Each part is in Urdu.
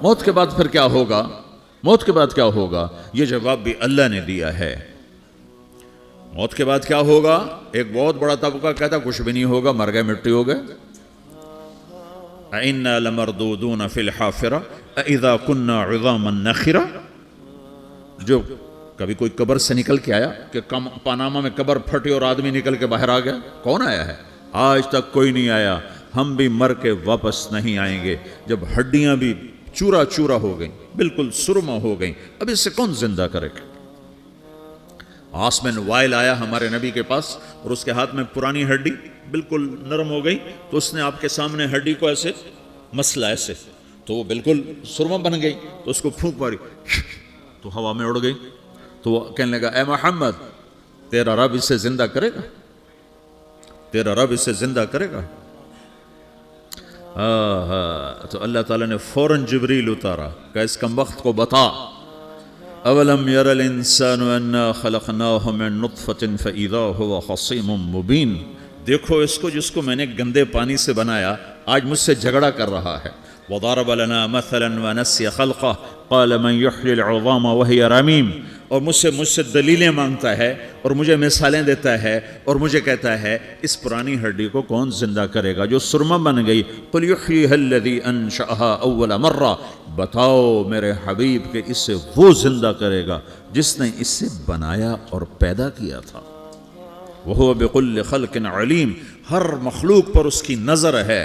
موت کے بعد پھر کیا ہوگا؟ موت کے بعد کیا ہوگا؟ یہ جواب بھی اللہ نے دیا ہے۔ موت کے بعد کیا ہوگا؟ ایک بہت بڑا طبقہ کہتا کچھ بھی نہیں ہوگا، مر گئے، مٹی ہو گئے۔ اِنَّا لَمَرْدُودُونَ فِي الْحَافِرَةِ اِذَا كُنَّا عِظَامًا نَخِرَةً، جو کبھی کوئی قبر سے نکل کے آیا کہ پاناما میں قبر پھٹی اور آدمی نکل کے باہر آ گیا؟ کون آیا ہے؟ آج تک کوئی نہیں آیا۔ ہم بھی مر کے واپس نہیں آئیں گے۔ جب ہڈیاں بھی چورا چورا ہو گئیں، بالکل سرما ہو گئیں، اب اس سے کون زندہ کرے گا؟ آسمین وائل آیا ہمارے نبی کے پاس اور اس کے ہاتھ میں پرانی ہڈی بالکل نرم ہو گئی، تو اس نے آپ کے سامنے ہڈی کو ایسے مسلا ایسے، تو وہ بالکل سرما بن گئی، تو اس کو پھونک ماری تو ہوا میں اڑ گئی۔ تو وہ کہنے لگا اے محمد تیرا رب اسے زندہ کرے گا؟ تیرا رب اسے زندہ کرے گا؟ تو اللہ تعالیٰ نے فوراً جبریل اتارا کہ اس کمبخت کو بتا، اولم یر الانسان انا خلقناہ من نطفۃ فاذا هو خصیم مبین، دیکھو اس کو جس کو میں نے گندے پانی سے بنایا آج مجھ سے جھگڑا کر رہا ہے۔ وضرب لنا مثلا ونسی خلقہ قال من یحیی العظام وہی رمیم، اور مجھ سے دلیلیں مانگتا ہے اور مجھے مثالیں دیتا ہے اور مجھے کہتا ہے اس پرانی ہڈی کو کون زندہ کرے گا جو سرما بن گئی؟ قل یحییھا الذی انشأھا اول مرہ، بتاؤ میرے حبیب کہ اسے وہ زندہ کرے گا جس نے اسے بنایا اور پیدا کیا تھا۔ وہو بکل خلق علیم، ہر مخلوق پر اس کی نظر ہے،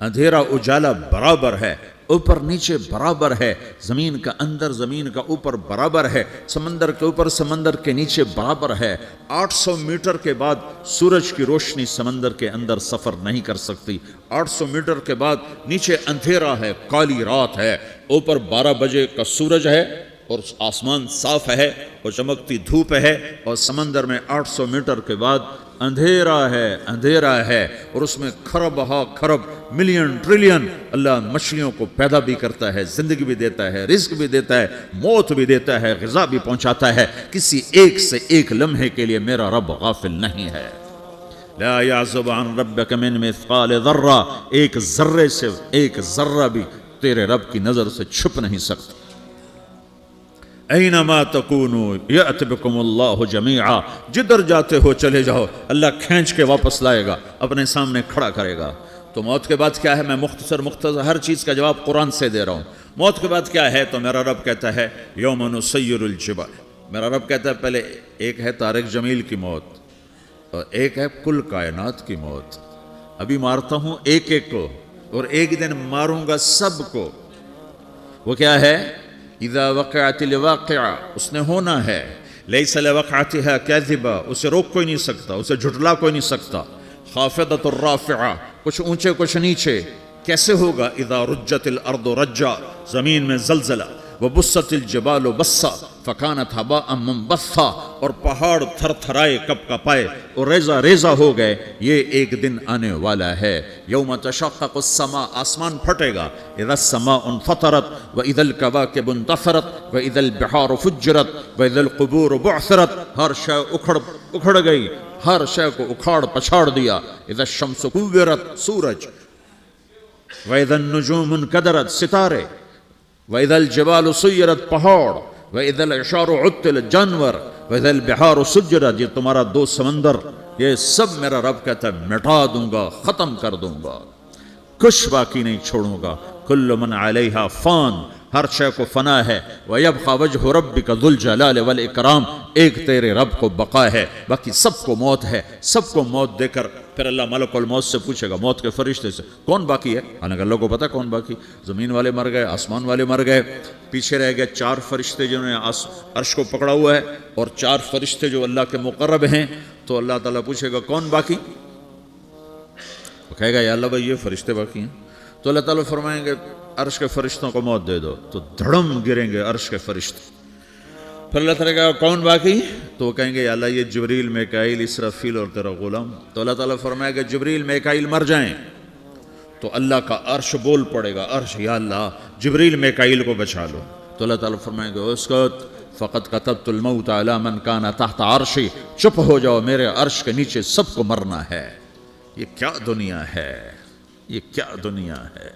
اندھیرا اجالا برابر ہے، اوپر نیچے برابر ہے، زمین کا اندر زمین کا اوپر برابر ہے، سمندر کے اوپر سمندر کے نیچے برابر ہے۔ 800 میٹر کے بعد سورج کی روشنی سمندر کے اندر سفر نہیں کر سکتی، 800 میٹر کے بعد نیچے اندھیرا ہے، کالی رات ہے، اوپر 12 بجے کا سورج ہے اور آسمان صاف ہے اور چمکتی دھوپ ہے، اور سمندر میں 800 میٹر کے بعد اندھیرا ہے اور اس میں کھرب ہا کھرب ملین ٹریلین اللہ مچھلیوں کو پیدا بھی کرتا ہے، زندگی بھی دیتا ہے، رزق بھی دیتا ہے، موت بھی دیتا ہے، غذا بھی پہنچاتا ہے۔ کسی ایک سے ایک لمحے کے لیے میرا رب غافل نہیں ہے۔ لا یعزب عن ربک من مثقال ذرہ، ایک ذرے سے ایک ذرہ بھی تیرے رب کی نظر سے چھپ نہیں سکتا۔ اینما تکونوا یأت بکم اللہ جمیعا، جدھر جاتے ہو چلے جاؤ، اللہ کھینچ کے واپس لائے گا، اپنے سامنے کھڑا کرے گا۔ تو موت کے بعد کیا ہے؟ میں مختصر ہر چیز کا جواب قرآن سے دے رہا ہوں۔ موت کے بعد کیا ہے؟ تو میرا رب کہتا ہے یوم نسیر الجبال، میرا رب کہتا ہے پہلے ایک ہے طارق جمیل کی موت اور ایک ہے کل کائنات کی موت۔ ابھی مارتا ہوں ایک ایک کو اور ایک دن ماروں گا سب کو۔ وہ کیا ہے؟ اذا وقعت الواقعہ، اس نے ہونا ہے، لیس لوقعتها کاذبہ، اسے روک کوئی نہیں سکتا، اسے جھٹلا کوئی نہیں سکتا۔ خافضۃ الرافعہ، کچھ اونچے کچھ نیچے۔ کیسے ہوگا؟ اذا رجت الارض رجا، زمین میں زلزلہ، وبست الجبال بسا فکانت ہباء منبثا، اور پہاڑ تھر تھرائے کپ کپائے اور ریزہ ریزہ ہو گئے۔ یہ ایک دن آنے والا ہے۔ یوم تشقق السماء، آسمان پھٹے گا۔ اذا السماء انفطرت واذا الكواكب انتثرت واذا البحار فجرت واذا القبور بعثرت، ہر شے اکھڑ گئی، ہر شے کو اکھاڑ پچھاڑ دیا۔ اذا الشمس كورت، سورج، واذا النجوم انكدرت، ستارے، وَإِذَا الْجِبَالُ سُيِّرَتْ، پہاڑ، وَإِذَا الْعِشَارُ عُطِّلَتْ، جانور، وَإِذَا الْبِحَارُ سُجِّرَتْ، یہ تمہارا دو سمندر، یہ سب میرا رب کہتا ہے مٹا دوں گا، ختم کر دوں گا، کچھ باقی نہیں چھوڑوں گا۔ كُلُّ مَنْ عَلَيْهَا فان، ہر شے کو فنا ہے۔ وَيَبْقَى وَجْهُ رَبِّكَ ذُو الْجَلَالِ وَالْإِكْرَامِ، ایک تیرے رب کو بقا ہے، باقی سب کو موت ہے۔ سب کو موت دے کر پھر اللہ ملک الموت سے پوچھے گا، موت کے فرشتے سے، کون باقی ہے؟ حالانکہ اللہ کو پتا کون باقی، زمین والے مر گئے، آسمان والے مر گئے، پیچھے رہ گئے 4 فرشتے جنہوں نے عرش کو پکڑا ہوا ہے اور 4 فرشتے جو اللہ کے مقرب ہیں۔ تو اللہ تعالیٰ پوچھے گا کون باقی؟ وہ کہے گا یا اللہ بھائی یہ فرشتے باقی ہیں۔ تو اللہ تعالیٰ فرمائیں گے عرش کے فرشتوں کو موت دے دو، تو دھڑم گریں گے عرش کے فرشتے۔ پھر اللہ تعالیٰ کہا کون باقی؟ تو وہ کہیں گے یا اللہ یہ جبریل، میکائیل، اسرافیل اور تیرا غلام۔ تو اللہ تعالیٰ فرمائے گا جبریل میکائیل مر جائیں، تو اللہ کا عرش بول پڑے گا، عرش یا اللہ جبریل میکائیل کو بچا لو۔ تو اللہ تعالیٰ فرمائے گا اسکت فقط کتبت الموت علی من کان تحت عرشی، چپ ہو جاؤ، میرے عرش کے نیچے سب کو مرنا ہے۔ یہ کیا دنیا ہے، یہ کیا دنیا ہے۔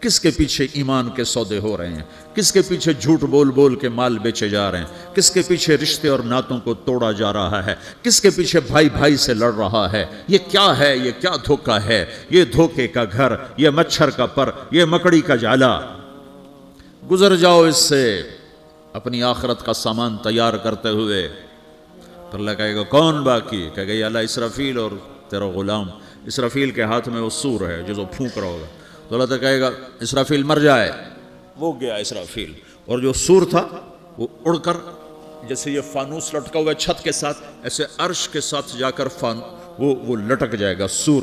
کس کے پیچھے ایمان کے سودے ہو رہے ہیں، کس کے پیچھے جھوٹ بول بول کے مال بیچے جا رہے ہیں، کس کے پیچھے رشتے اور ناتوں کو توڑا جا رہا ہے، کس کے پیچھے بھائی بھائی سے لڑ رہا ہے۔ یہ کیا ہے؟ یہ کیا دھوکہ ہے؟ یہ دھوکے کا گھر، یہ مچھر کا پر، یہ مکڑی کا جالا۔ گزر جاؤ اس سے اپنی آخرت کا سامان تیار کرتے ہوئے۔ پھر اللہ کہے گا کون باقی؟ کہے گا یا اللہ اسرافیل اور تیرا غلام۔ اسرافیل کے ہاتھ میں وہ سور ہے جو پھونک رہا ہوگا، تو اللہ تعالیٰ کہے گا اسرافیل مر جائے، وہ گیا اسرافیل، اور جو سور تھا وہ اڑ کر جیسے یہ فانوس لٹکا ہوا ہے چھت کے ساتھ، ایسے عرش کے ساتھ جا کر وہ لٹک جائے گا سور۔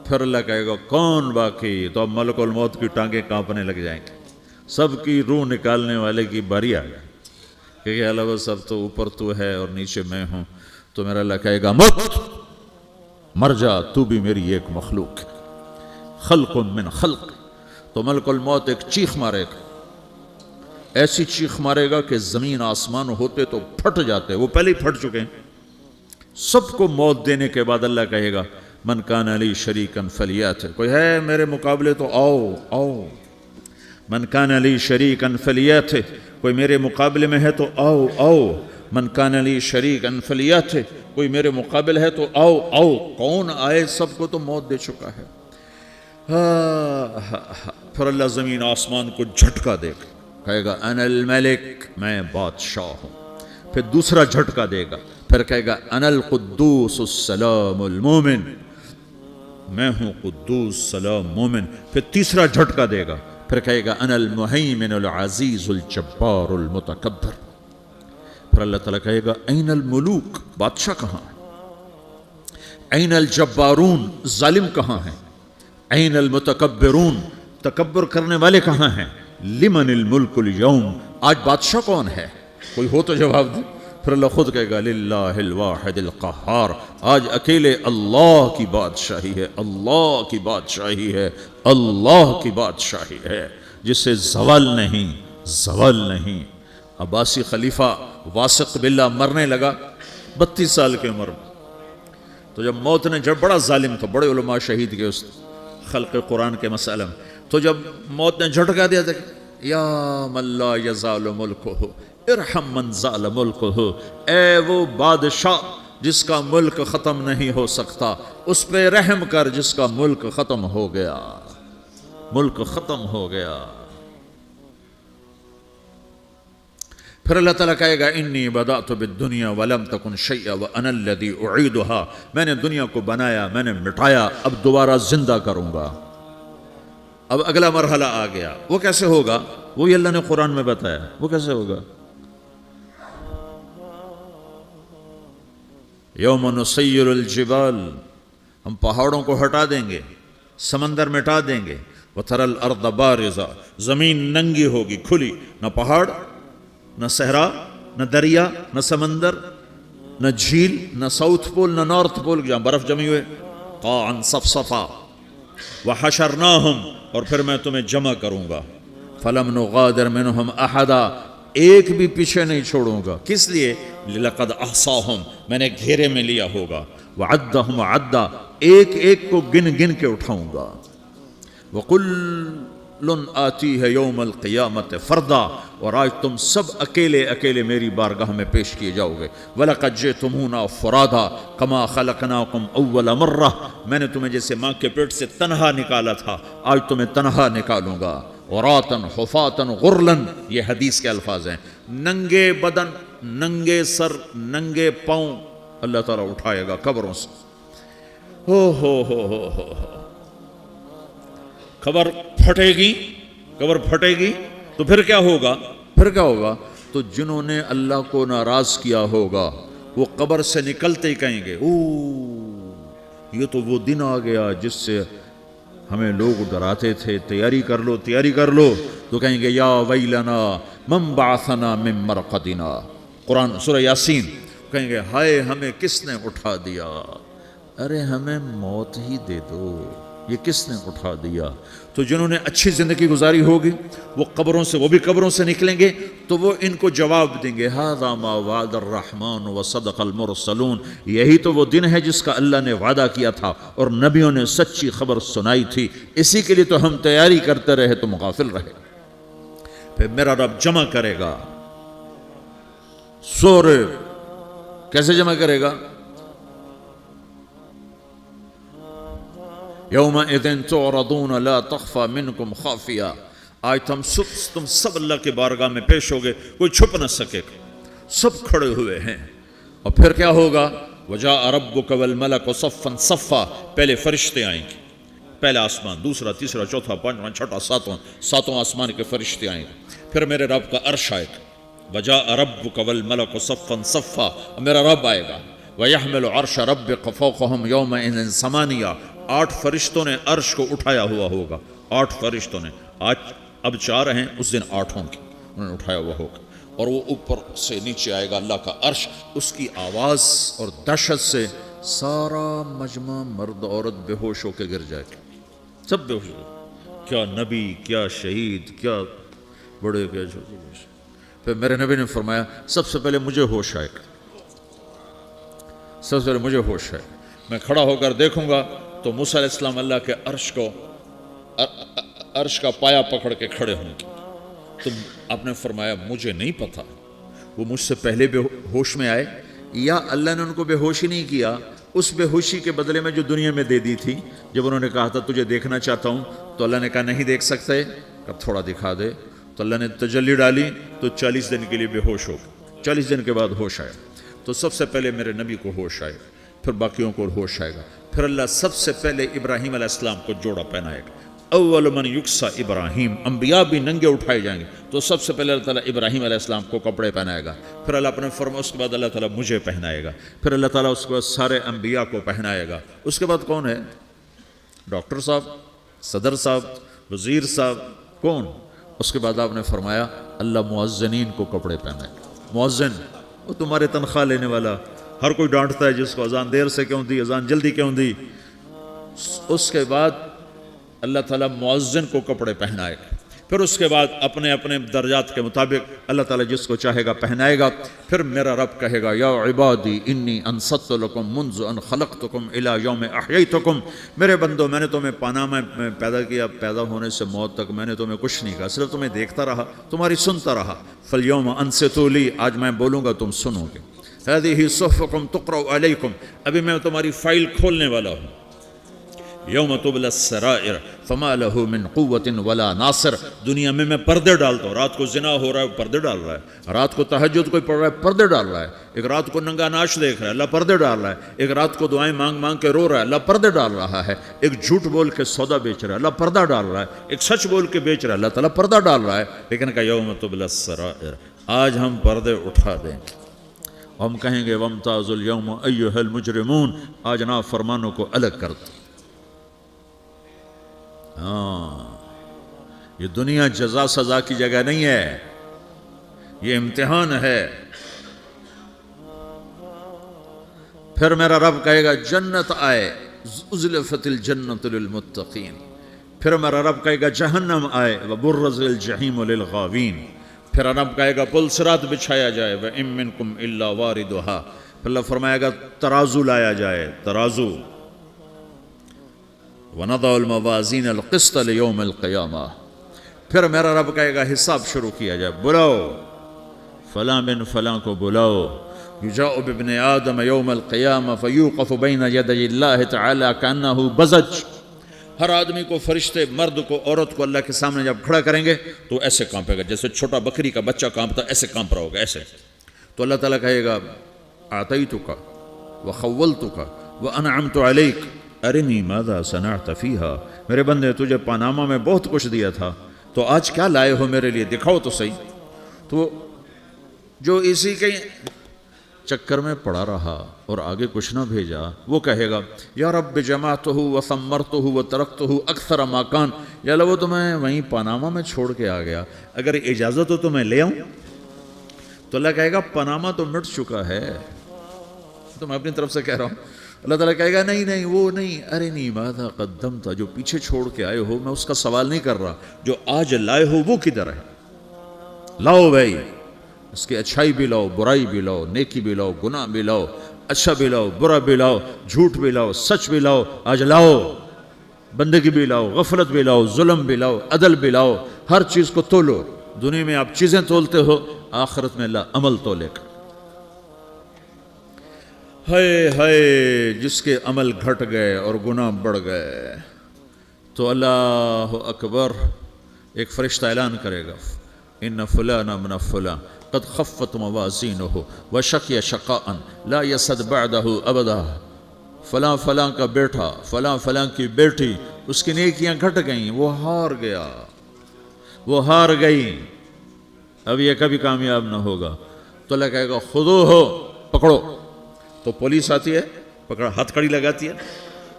پھر اللہ کہے گا کون باقی؟ تو اب ملک الموت کی ٹانگیں کانپنے لگ جائیں گے، سب کی روح نکالنے والے کی باری آ گئی، کہ اللہ وہ سب تو اوپر تو ہے اور نیچے میں ہوں۔ تو میرا اللہ کہے گا مت، مر جا، تو بھی میری ایک مخلوق ہے، خلق من خلق۔ تو ملک الموت ایک چیخ مارے گا، ایسی چیخ مارے گا کہ زمین آسمان ہوتے تو پھٹ جاتے، وہ پہلے ہی پھٹ چکے ہیں۔ سب کو موت دینے کے بعد اللہ کہے گا من کان لی شریکا فلیات، کوئی ہے میرے مقابلے تو آؤ آؤ۔ من کان لی شریکا فلیات، کوئی میرے مقابلے میں ہے تو آؤ آؤ۔ من کان لی شریکا فلیات، کوئی میرے مقابل ہے تو آؤ آؤ۔ کون آئے؟ سب کو تو موت دے چکا ہے۔ پھر اللہ زمین آسمان کو جھٹکا دے گا، کہے گا انا الملک، میں بادشاہ ہوں۔ پھر دوسرا جھٹکا دے گا، پھر کہے گا انا القدوس السلام المومن، میں ہوں قدوس سلام مومن۔ پھر تیسرا جھٹکا دے گا، پھر کہے گا انا المہیمن العزیز الجبار المتکبر۔ پھر اللہ تعالیٰ کہے گا این الملوک، بادشاہ کہاں ہے؟ این الجبارون، ظالم کہاں ہیں؟ این المتکبرون، تکبر کرنے والے کہاں ہیں؟ لمن الملک اليوم، آج بادشاہ کون ہے؟ کوئی ہو تو جواب دے۔ پھر اللہ خود کہے گا للہ الواحد القہار، آج اکیلے اللہ کی بادشاہی ہے، اللہ کی بادشاہی ہے، اللہ کی بادشاہی ہے، جس سے زوال نہیں، زوال نہیں۔ عباسی خلیفہ واسق باللہ مرنے لگا 32 سال کی عمر میں، تو جب موت نے، جب بڑا ظالم تھا، بڑے علماء شہید کے اس خلق قرآن کے مسئلہ میں، تو جب موت نے جھٹکا دیا تھا یا من لا یزال ملکہ ارحم من زال ملکہ، اے وہ بادشاہ جس کا ملک ختم نہیں ہو سکتا، اس پہ رحم کر جس کا ملک ختم ہو گیا، ملک ختم ہو گیا۔ پھر اللہ تعالیٰ کہے گا انی بدأت بالدنیا ولم تکن شیئا وانا الذی اعیدها، میں نے دنیا کو بنایا، میں نے مٹایا، اب دوبارہ زندہ کروں گا۔ اب اگلا مرحلہ آ گیا، وہ کیسے ہوگا؟ وہی اللہ نے قرآن میں بتایا، وہ کیسے ہوگا؟ یوم نسیر الجبال، ہم پہاڑوں کو ہٹا دیں گے، سمندر مٹا دیں گے، وتری الارض بارزہ، زمین ننگی ہوگی، کھلی، نہ پہاڑ، نہ صحرا، نہ دریا، نہ سمندر، نہ جھیل، نہ ساؤتھ پول، نہ نارتھ پول جہاں برف جمی ہوئے، قاعا صفصفا، وحشرناہم، اور پھر میں تمہیں جمع کروں گا، فلم نغادر منہم احدا، ایک بھی پیچھے نہیں چھوڑوں گا، کس لیے؟ لقد احصاہم، میں نے گھیرے میں لیا ہوگا، وعدہم عدا، ایک ایک کو گن گن کے اٹھاؤں گا، وَقُلٌ آتیہ یوم القیامت فردا، اور آج تم سب اکیلے اکیلے میری بارگاہ میں پیش کیے جاؤ گے، وَلَقَدْ جِئْتُمُونَا فُرَادًا كَمَا خَلَقْنَاكُمْ أَوَّلَ مَرَّةٍ، میں نے تمہیں جیسے ماں کے پیٹ سے تنہا نکالا تھا، آج تمہیں تنہا نکالوں گا، عُرَاةً حُفَاةً غُرْلًا، یہ حدیث کے الفاظ ہیں، ننگے بدن، ننگے سر، ننگے پاؤں اللہ تعالیٰ اٹھائے گا قبروں سے۔ ہو قبر پھٹے گی، قبر پھٹے گی تو پھر کیا ہوگا؟ پھر کیا ہوگا؟ تو جنہوں نے اللہ کو ناراض کیا ہوگا وہ قبر سے نکلتے ہی کہیں گے یہ تو وہ دن آ گیا جس سے ہمیں لوگ ڈراتے تھے، تیاری کر لو تیاری کر لو، تو کہیں گے یا ویلنا من بعثنا من مرقدنا، قرآن سورہ یاسین، کہیں گے ہائے ہمیں کس نے اٹھا دیا، ارے ہمیں موت ہی دے دو، یہ کس نے اٹھا دیا؟ تو جنہوں نے اچھی زندگی گزاری ہوگی وہ بھی قبروں سے نکلیں گے تو وہ ان کو جواب دیں گے ھذا ما وعد الرحمن وصدق المرسلون، یہی تو وہ دن ہے جس کا اللہ نے وعدہ کیا تھا اور نبیوں نے سچی خبر سنائی تھی، اسی کے لیے تو ہم تیاری کرتے رہے تم غافل رہے۔ پھر میرا رب جمع کرے گا سورے، کیسے جمع کرے گا؟ یومئذ تعرضون لا تخفى منکم خافیہ، آج تم سب اللہ کے بارگاہ میں پیش ہوگے، کوئی چھپ نہ سکے گا، سب کھڑے ہوئے ہیں۔ اور پھر کیا ہوگا؟ وجاء ربک والملک صفا صفا، پہلے فرشتے آئیں گے، پہلا آسمان، دوسرا، تیسرا، چوتھا، پانچواں، چھٹا، ساتواں آسمان کے فرشتے آئیں گے، پھر میرے رب کا عرش آئے گا، وجاء ربک والملک صفا صفا، میرا رب آئے گا، وَيَحْمِلُ عَرْشَ رَبِّكَ فَوْقَهُمْ يَوْمَئِذٍ ثَمَانِيَةٌ، 8 فرشتوں نے عرش کو اٹھایا ہوا ہوگا، 8 فرشتوں نے، اب 4 ہیں، اس دن 8 ہوں گے، انہوں نے اٹھایا ہوا ہوگا، اور وہ اوپر سے نیچے آئے گا اللہ کا عرش، اس کی آواز اور دہشت سے سارا مجمع مرد عورت بے ہوش ہو کے گر جائے گا، سب بے ہوش ہو، کیا نبی، کیا شہید، کیا بڑے، کیا چھوٹے۔ پھر میرے نبی نے فرمایا سب سے پہلے مجھے ہوش آئے گا، سب سے پہلے مجھے ہوش ہے، میں کھڑا ہو کر دیکھوں گا تو موسیٰ علیہ السلام اللہ کے عرش کا پایا پکڑ کے کھڑے ہوں گے، تو آپ نے فرمایا مجھے نہیں پتا وہ مجھ سے پہلے بے ہوش میں آئے یا اللہ نے ان کو بے ہوش ہی نہیں کیا، اس بے ہوشی کے بدلے میں جو دنیا میں دے دی تھی، جب انہوں نے کہا تھا تجھے دیکھنا چاہتا ہوں تو اللہ نے کہا نہیں دیکھ سکتے، کہا تھوڑا دکھا دے، تو اللہ نے تجلی ڈالی تو 40 دن کے لیے بے ہوش ہو گئے، 40 دن کے بعد ہوش آیا، تو سب سے پہلے میرے نبی کو ہوش آئے گا، پھر باقیوں کو ہوش آئے گا، پھر اللہ سب سے پہلے ابراہیم علیہ السلام کو جوڑا پہنائے گا، اول من یکسا ابراہیم، انبیاء بھی ننگے اٹھائے جائیں گے، تو سب سے پہلے اللہ تعالیٰ ابراہیم علیہ السلام کو کپڑے پہنائے گا، پھر اللہ اپنے فرما، اس کے بعد اللہ تعالیٰ مجھے پہنائے گا، پھر اللہ تعالیٰ اس کے بعد سارے انبیاء کو پہنائے گا، اس کے بعد کون ہے؟ ڈاکٹر صاحب، صدر صاحب، وزیر صاحب، کون؟ اس کے بعد آپ نے فرمایا اللہ مؤذنین کو کپڑے پہنائے گا، مؤذن وہ تمہارے تنخواہ لینے والا، ہر کوئی ڈانٹتا ہے جس کو اذان دیر سے کیوں دی، اذان جلدی کیوں دی، اس کے بعد اللہ تعالیٰ مؤذن کو کپڑے پہنائے گا، پھر اس کے بعد اپنے اپنے درجات کے مطابق اللہ تعالیٰ جس کو چاہے گا پہنائے گا، پھر میرا رب کہے گا یا عبادی انی انصت لکم منذ ان خلقتکم الی یوم احییتکم، میرے بندو میں نے تمہیں پاناما میں پیدا کیا، پیدا ہونے سے موت تک میں نے تمہیں کچھ نہیں کہا، صرف تمہیں دیکھتا رہا، تمہاری سنتا رہا، فالیوم انصتوا لی، آج میں بولوں گا تم سنو گے، هذه صحفکم تقرأ علیکم، ابھی میں تمہاری فائل کھولنے والا ہوں، یوم تبلی السرائر فما له من قوت ولا ناصر، دنیا میں پردے ڈالتا ہوں، رات کو زنا ہو رہا ہے پردے ڈال رہا ہے، رات کو تہجد کوئی پڑھ رہا ہے پردے ڈال رہا ہے، ایک رات کو ننگا ناچ دیکھ رہا ہے اللہ پردے ڈال رہا ہے، ایک رات کو دعائیں مانگ مانگ کے رو رہا ہے اللہ پردے ڈال رہا ہے، ایک جھوٹ بول کے سودا بیچ رہا ہے اللہ پردہ ڈال رہا ہے، ایک سچ بول کے بیچ رہا ہے اللہ تعالیٰ پردہ ڈال رہا ہے، لیکن کہ یوم تبلی السرائر، آج ہم پردے اٹھا دیں گے، ہم کہیں گے وامتازوا اليوم ایھا المجرمون، آج نافرمانوں کو الگ کر دو۔ یہ دنیا جزا سزا کی جگہ نہیں ہے، یہ امتحان ہے۔ پھر میرا رب کہے گا جنت آئے، ازلفت الجنت للمتقین، پھر میرا رب کہے گا جہنم آئے، وبرز الجحیم للغاوین، پھر رب کہے گا پل صراط بچھایا جائے، وَإِن مِّنكُمْ إِلَّا وَارِدُهَا، پھر اللہ فرمائے گا ترازو لایا جائے، ترازو، وَنَضَعُ الْمَوَازِينَ الْقِسْطَ لِيَوْمِ الْقِيَامَةِ، پھر میرا رب کہے گا حساب شروع کیا جائے، بلاؤ فلاں بن فلاں کو بلاؤ، یجاء بابن آدم یوم القیامہ فیوقف بین یدی اللہ تعالی کأنہ بزج، ہر آدمی کو، فرشتے، مرد کو، عورت کو اللہ کے سامنے جب کھڑا کریں گے تو ایسے کانپے گا، جیسے چھوٹا بکری کا بچہ کانپتا ایسے کانپ رہا ہوگا، ایسے، تو اللہ تعالیٰ کہے گا اعطیتک وخولتک وانعمت علیک ارنی ماذا صنعت فیہا، میرے بندے تجھے پاناما میں بہت کچھ دیا تھا تو آج کیا لائے ہو میرے لیے، دکھاؤ تو صحیح، تو جو اسی کے چکر میں پڑا رہا اور آگے کچھ نہ بھیجا وہ کہے گا یا رب جمعتہ وثمرتہ وترکتہ اکثر ما کان، یا اللہ وہ تو میں وہیں پاناما میں چھوڑ کے آ گیا، اگر اجازت ہو تو میں لے آؤں، تو اللہ کہے گا پاناما تو مٹ چکا ہے، تو میں اپنی طرف سے کہہ رہا ہوں، اللہ تعالیٰ کہے گا نہیں نہیں وہ نہیں، ارے نہیں ماذا قدمت، جو پیچھے چھوڑ کے آئے ہو میں اس کا سوال نہیں کر رہا، جو آج لائے ہو وہ کدھر ہے؟ لاؤ بھائی، اس کی اچھائی بھی لاؤ، برائی بھی لاؤ، نیکی بھی لاؤ، گناہ بھی لاؤ، اچھا بھی لاؤ، برا بھی لاؤ، جھوٹ بھی لاؤ، سچ بھی لاؤ، آج لاؤ، بندگی بھی لاؤ، غفلت بھی لاؤ، ظلم بھی لاؤ، عدل بھی لاؤ، ہر چیز کو تولو۔ دنیا میں آپ چیزیں تولتے ہو، آخرت میں اللہ عمل تولے گا۔ ہائے ہائے، جس کے عمل گھٹ گئے اور گناہ بڑھ گئے تو اللہ اکبر، ایک فرشتہ اعلان کرے گا ان فلان من فلان قد خفت موازینہ وشقی شقاء لا یسد بعدہ ابدا، فلاں فلاں کا بیٹا، فلاں فلاں کی بیٹی، اس کی نیکیاں گھٹ گئیں، وہ ہار گیا، وہ ہار گئی، اب یہ کبھی کامیاب نہ ہوگا۔ تو اللہ کہے گا خودو ہو، پکڑو۔ تو پولیس آتی ہے، پکڑا، ہتھ کڑی لگاتی ہے،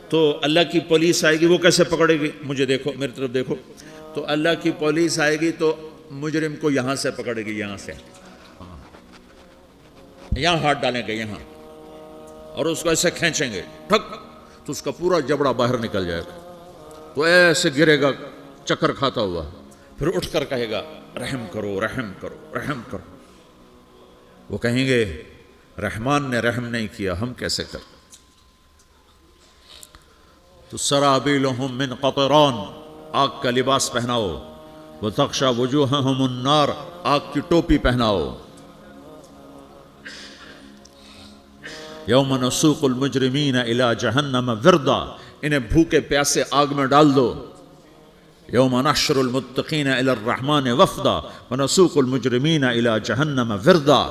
تو اللہ کی پولیس آئے گی، وہ کیسے پکڑے گی؟ مجھے دیکھو، میری طرف دیکھو، تو اللہ کی پولیس آئے گی تو مجرم کو یہاں سے پکڑے گی، یہاں سے، یہاں ہاتھ ڈالیں گے یہاں، اور اس کو ایسے کھینچیں گے ٹھک، تو اس کا پورا جبڑا باہر نکل جائے گا، تو ایسے گرے گا چکر کھاتا ہوا، پھر اٹھ کر کہے گا رحم کرو، رحم کرو، رحم کرو۔ وہ کہیں گے رحمان نے رحم نہیں کیا، ہم کیسے کریں؟ تو سرابیلہم من قطران، آگ کا لباس پہناؤ، وتغشا وجوہہم النار، آگ کی ٹوپی پہناؤ۔ یوم نسوق المجرمین الی جہنم وردا، انہیں بھوکے پیاسے آگ میں ڈال دو۔ یوم نحشر المتقین الی الرحمن وفدا ونسوق المجرمین الی جہنم وردا۔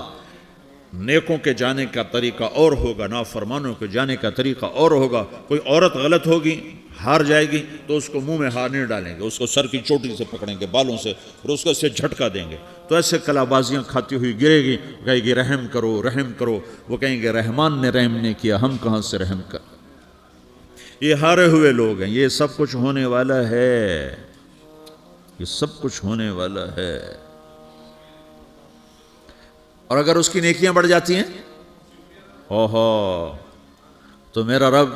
نیکوں کے جانے کا طریقہ اور ہوگا، نافرمانوں کے جانے کا طریقہ اور ہوگا۔ کوئی عورت غلط ہوگی، ہار جائے گی تو اس کو منہ میں ہار نہیں ڈالیں گے، اس کو سر کی چوٹی سے پکڑیں گے، بالوں سے، اور اس کو اسے جھٹکا دیں گے، تو ایسے کلا بازیاں کھاتی ہوئی گرے گی، کہے گی رحم کرو، رحم کرو۔ وہ کہیں گے رحمان نے رحم نہیں کیا، ہم کہاں سے رحم کر۔ یہ ہارے ہوئے لوگ ہیں، یہ سب کچھ ہونے والا ہے، یہ سب کچھ ہونے والا ہے۔ اور اگر اس کی نیکیاں بڑھ جاتی ہیں، اوہو، تو میرا رب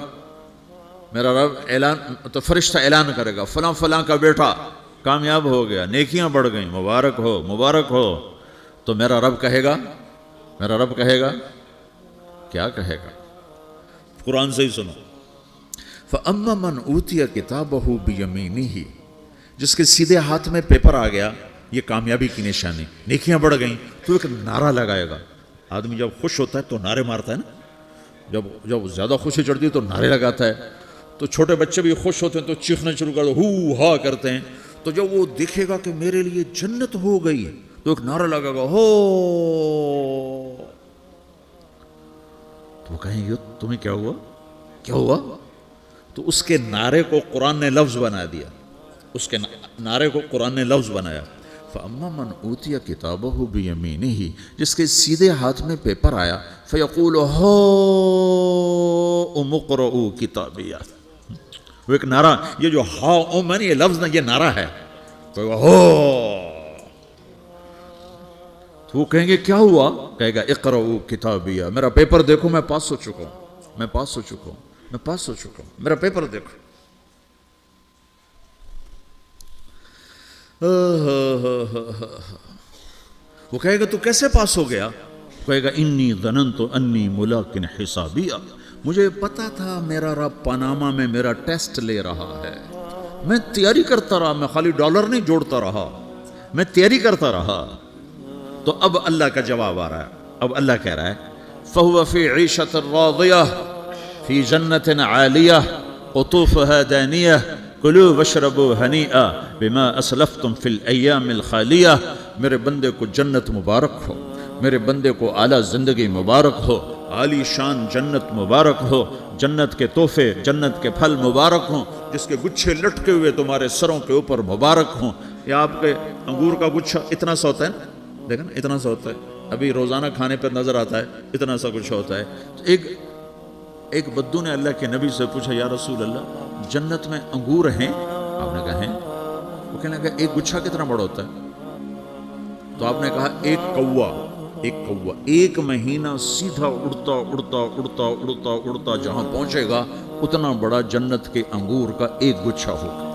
اعلان، تو فرشتہ اعلان کرے گا فلاں فلاں کا بیٹا کامیاب ہو گیا، نیکیاں بڑھ گئیں، مبارک ہو، مبارک ہو۔ تو میرا رب کہے گا کیا کہے گا؟ قرآن سے ہی سنو۔ فَأَمَّا مَنْ أُوتِيَ كِتَابَهُ بِيَمِينِهِ، جس کے سیدھے ہاتھ میں پیپر آ گیا، یہ کامیابی کی نشانی، نیکیاں بڑھ گئیں، تو ایک نعرہ لگائے گا۔ آدمی جب خوش ہوتا ہے تو نعرے مارتا ہے نا، جب زیادہ خوشی چڑھتی ہے تو نعرے لگاتا ہے۔ تو چھوٹے بچے بھی خوش ہوتے ہیں تو چیخنا شروع کر دو، ہو ہا کرتے ہیں۔ تو جب وہ دیکھے گا کہ میرے لیے جنت ہو گئی تو ایک نعرہ لگے گا، ہو، تو وہ کہیں گے تمہیں کیا ہوا، کیا ہوا؟ تو اس کے نعرے کو قرآن نے لفظ بنا دیا، اس کے نعرے کو قرآن نے لفظ بنایا۔ فَأَمَّا مَنْ أُوتِيَ كِتَابَهُ بِيَمِينِهِ، جس کے سیدھے ہاتھ میں پیپر آیا، فَيَقُولُ هَاؤْمُ اقْرَءُوا كِتَابِيَهْ، وہ ایک نعرہ، یہ جو ہا میں نے یہ لفظ نہ، یہ نعرہ ہے، تو وہ کہیں گے کیا ہوا؟ کہے گا اقرؤوا کتابیہ، میرا پیپر دیکھو، میں پاس ہو چکا ہوں، میں پاس ہو چکا ہوں، میں پاس ہو چکا ہوں، میرا پیپر دیکھو۔ وہ کہے گا تو کیسے پاس ہو گیا؟ کہے گا انی ظننت انی ملاق حسابیہ، مجھے پتا تھا میرا رب پاناما میں میرا ٹیسٹ لے رہا ہے، میں تیاری کرتا رہا، میں خالی ڈالر نہیں جوڑتا رہا، میں تیاری کرتا رہا۔ تو اب اللہ کا جواب آ رہا ہے، اب اللہ کہہ رہا ہے فَهُوَ فِي عِيشَةٍ رَاضِيَةٍ فِي جَنَّةٍ عَالِيَةٍ قُطُوفُهَا دَانِيَةٌ کلوا واشربوا ہنیئا بما اسلفتم فی الایام الخالیہ۔ میرے بندے کو جنت مبارک ہو، میرے بندے کو اعلیٰ زندگی مبارک ہو، عالی شان جنت مبارک ہو، جنت کے تحفے، جنت کے پھل مبارک ہوں، جس کے گچھے لٹکے ہوئے تمہارے سروں کے اوپر مبارک ہوں۔ یہ آپ کے انگور کا گچھا اتنا سا ہوتا ہے نا، دیکھیں نا اتنا سا ہوتا ہے، ابھی روزانہ کھانے پر نظر آتا ہے، اتنا سا کچھ ہوتا ہے۔ تو ایک بدو نے اللہ کے نبی سے پوچھا یا رسول اللہ جنت میں انگور ہیں؟ آپ نے کہا ہیں۔ وہ کہنے لگا ایک گچھا کتنا بڑا ہوتا ہے؟ تو آپ نے کہا ایک کوا ایک کوا ایک مہینہ سیدھا اڑتا اڑتا اڑتا اڑتا اڑتا جہاں پہنچے گا اتنا بڑا جنت کے انگور کا ایک گچھا ہوگا.